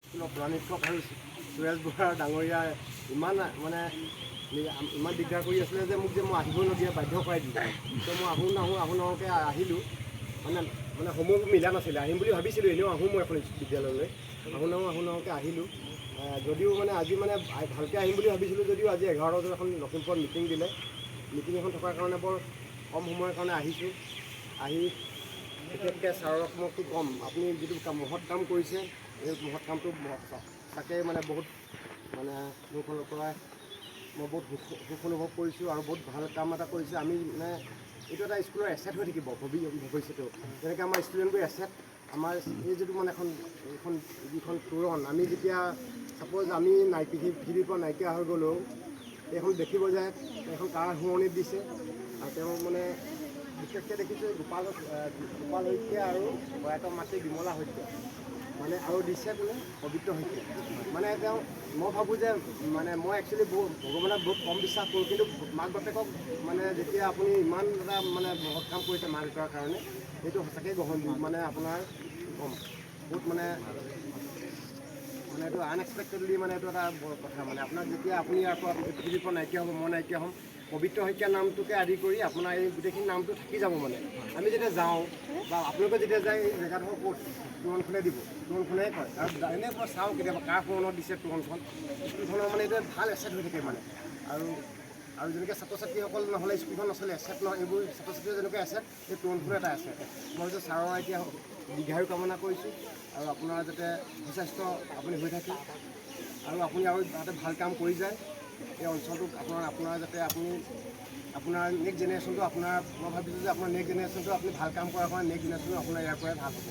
প্ৰণীত আৰু সুৰেশ বৰা ডাঙৰীয়া ইমান মানে ইমান দিগদাৰ কৰি আছিলে যে মোক যে মই আহিবলগীয়া বাধ্য কৰাই দিলে। তো মই আহোঁকে আহিলোঁ, মানে সময় মিলা নাছিলে। আহিম বুলি ভাবিছিলোঁ, এনেও আহোঁ মই এখন বিদ্যালয়লৈ, আহোঁকে আহিলোঁ। যদিও মানে আজি মানে ভালকৈ আহিম বুলি ভাবিছিলোঁ, যদিও আজি 11 বজাত এখন লখিমপুৰত মিটিং দিলে। মিটিং এখন থকাৰ কাৰণে বৰ কম সময়ৰ কাৰণে আহিছোঁ। আহি বিশেষকৈ ছাৰক মই খুব কম, আপুনি যিটো মহৎ কাম কৰিছে, এই মহৎ কামটো তাকে মানে বহুত মানে মোৰ ফালৰ পৰা মই বহুত সুখ অনুভৱ কৰিছোঁ আৰু বহুত ভাল কাম এটা কৰিছে। আমি মানে এইটো এটা স্কুলৰ এছেট হৈ থাকিব ভৱিষ্যতেও। যেনেকৈ আমাৰ ষ্টুডেণ্টবোৰ এছেট, আমাৰ এই যিটো মানে এইখন যিখন তোৰণ, আমি যেতিয়া ছাপ'জ আমি পৃথিৱীৰ পৰা নাইকিয়া হৈ গ'লেও এইখন দেখিব যে এখন কাৰ সোঁৱৰণিত দিছে। আৰু তেওঁ মানে বিশেষকৈ দেখিছোঁ গোপাল শইকীয়া আৰু প্ৰয়াত মাতৃ বিমলা শইকীয়া মানে আৰু দিছে কোনে পবিত্ৰ শইকীয়া। মানে তেওঁ মই ভাবোঁ যে মানে মই একচুৱেলি ভগৱানক বহুত কম বিশ্বাস কৰোঁ, কিন্তু মাক বাপেকক মানে যেতিয়া আপুনি ইমান এটা মানে মহৎ কাম কৰিছে মা দেউতাৰ কাৰণে, সেইটো সঁচাকৈ গ্ৰহণযোগ্য। মানে আপোনাৰ ক'ম বহুত মানে এইটো আনএক্সপেক্টেডলি মানে এইটো এটা কথা। মানে আপোনাক যেতিয়া আপুনি ইয়াৰ পৰা পৃথিৱীৰ পৰা নাইকিয়া হ'ব, মই নাইকিয়া হ'ম, পবিত্ৰ শইকীয়া নামটোকে আদি কৰি আপোনাৰ এই গোটেইখিনি নামটো থাকি যাব। মানে আমি যেতিয়া যাওঁ বা আপোনালোকে যেতিয়া যায় এই জেগাডোখৰ ক'ত তোৰণখনে দিব, তোৰণখনে কয়। আৰু এনেই মই চাওঁ কেতিয়াবা কাৰ সোঁৱৰণত দিছে তোৰণখন, স্কুলখনৰ মানে এইটো ভাল এছেট হৈ থাকে মানে। আৰু যেনেকৈ ছাত্ৰ ছাত্ৰীসকল নহ'লে স্কুলখন নচলে, এছেট নহয় এইবোৰ ছাত্ৰ ছাত্ৰীৰ যেনেকৈ এছেট, এই তোৰণখনো এটা এছেট। মই যে ছাৰৰ এতিয়া দীৰ্ঘায়ু কামনা কৰিছোঁ আৰু আপোনাৰ যাতে সুস্বাস্থ্য আপুনি হৈ থাকে আৰু আপুনি আৰু যাতে ভাল কাম কৰি যায় এই অঞ্চলটোক। আপোনাৰ যাতে আপোনাৰ নেক্সট জেনেৰেশ্যনটো মই ভাবিছোঁ যে আপোনাৰ নেক্সট জেনেৰেশ্যনটো আপুনি ভাল কাম কৰাৰ কাৰণে নেক্সট জেনেৰেশ্যনটো আপোনাৰ ইয়াৰ পৰাই ভাল হ'ব।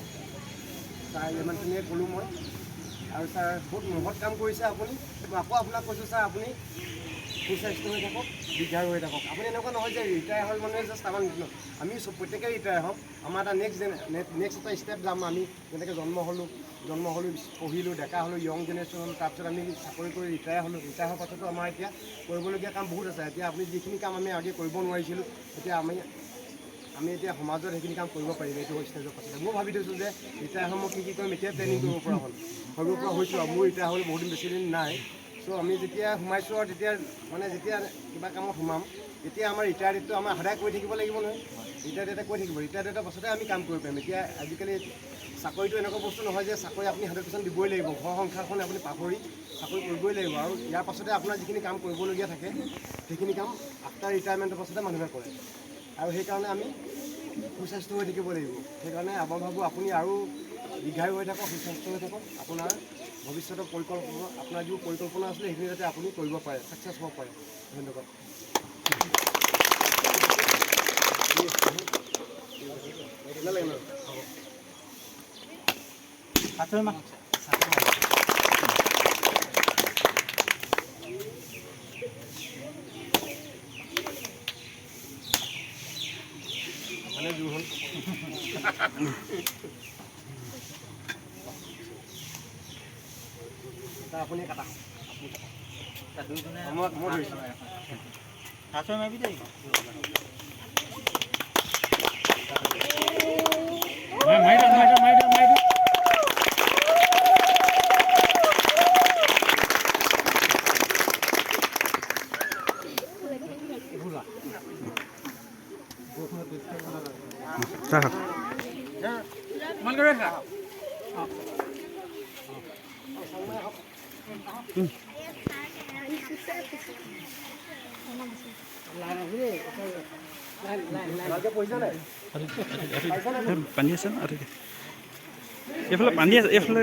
ছাৰ ইমানখিনিয়ে ক'লোঁ মই। আৰু ছাৰ বহুত মহৎ কাম কৰিছে আপুনি। আকৌ আপোনাক কৈছোঁ ছাৰ, আপুনি সুস্বাস্থ্য হৈ থাকক, দীৰ্ঘায়ু হৈ থাকক। আপুনি এনেকুৱা নহয় যে ৰিটায়াৰ হ'ল মানে জাষ্ট আমাৰ আমি প্ৰত্যেকেই ৰিটায়াৰ হওক, আমাৰ এটা নেক্সট এটা ষ্টেপ যাম। আমি যেনেকৈ জন্ম হ'লোঁ, পঢ়িলোঁ, ডেকা হ'লোঁ, য়ং জেনেৰেশ্যন হ'লোঁ, তাৰপিছত আমি চাকৰি কৰি ৰিটায়াৰ হ'লোঁ। ৰিটায়াৰ হোৱাৰ পাছতো আমাৰ এতিয়া কৰিবলগীয়া কাম বহুত আছে। এতিয়া আপুনি যিখিনি কাম আমি আগে কৰিব নোৱাৰিছিলোঁ, এতিয়া আমি এতিয়া সমাজত সেইখিনি কাম কৰিব পাৰিম এইটো ষ্টেজৰ পাছতে। মই ভাবি থৈছোঁ যে ৰিটায়াৰ হ'ম, মই কি কৰিম এতিয়া ট্ৰেইনিং কৰিব পৰা হৈছোঁ আৰু মোৰ ৰিটায়াৰ হ'বলৈ বহুত দিন বেছি দিন নাই। চ' আমি যেতিয়া সোমাইছোঁ আৰু যেতিয়া কিবা কামত সোমাম, তেতিয়া আমাৰ ৰিটায়াৰ ডেটটো আমাৰ সদায় কৰি থাকিব লাগিব নহয়। ৰিটায়াৰ ডেটে কৈ থাকিব, ৰিটায়াৰ ডেটৰ পাছতে আমি কাম কৰিব পাৰিম। এতিয়া আজিকালি চাকৰিটো এনেকুৱা বস্তু নহয় যে চাকৰি আপুনি 100% দিবই লাগিব। ঘৰ সংসাৰখন আপুনি পাহৰি চাকৰি কৰিবই লাগিব। আৰু ইয়াৰ পাছতে আপোনাৰ যিখিনি কাম কৰিবলগীয়া থাকে, সেইখিনি কাম আফটাৰ ৰিটায়াৰমেণ্টৰ পাছতে মানুহে কৰে। আৰু সেইকাৰণে আমি সুস্বাস্থ্য হৈ থাকিব লাগিব। সেইকাৰণে মই ভাবোঁ আপুনি আৰু দীৰ্ঘায়ু হৈ থাকক, সুস্বাস্থ্য হৈ থাকক। আপোনাৰ ভৱিষ্যতৰ আপোনাৰ যিবোৰ পৰিকল্পনা আছিলে সেইখিনি যাতে আপুনি কৰিব পাৰে, ছাকচেছ হ'ব পাৰে। ধন্যবাদ। মানে জোৰ হ'ল আপুনি কাটা মই পানী আছে ন, এইফালে পানী আছে, এইফালে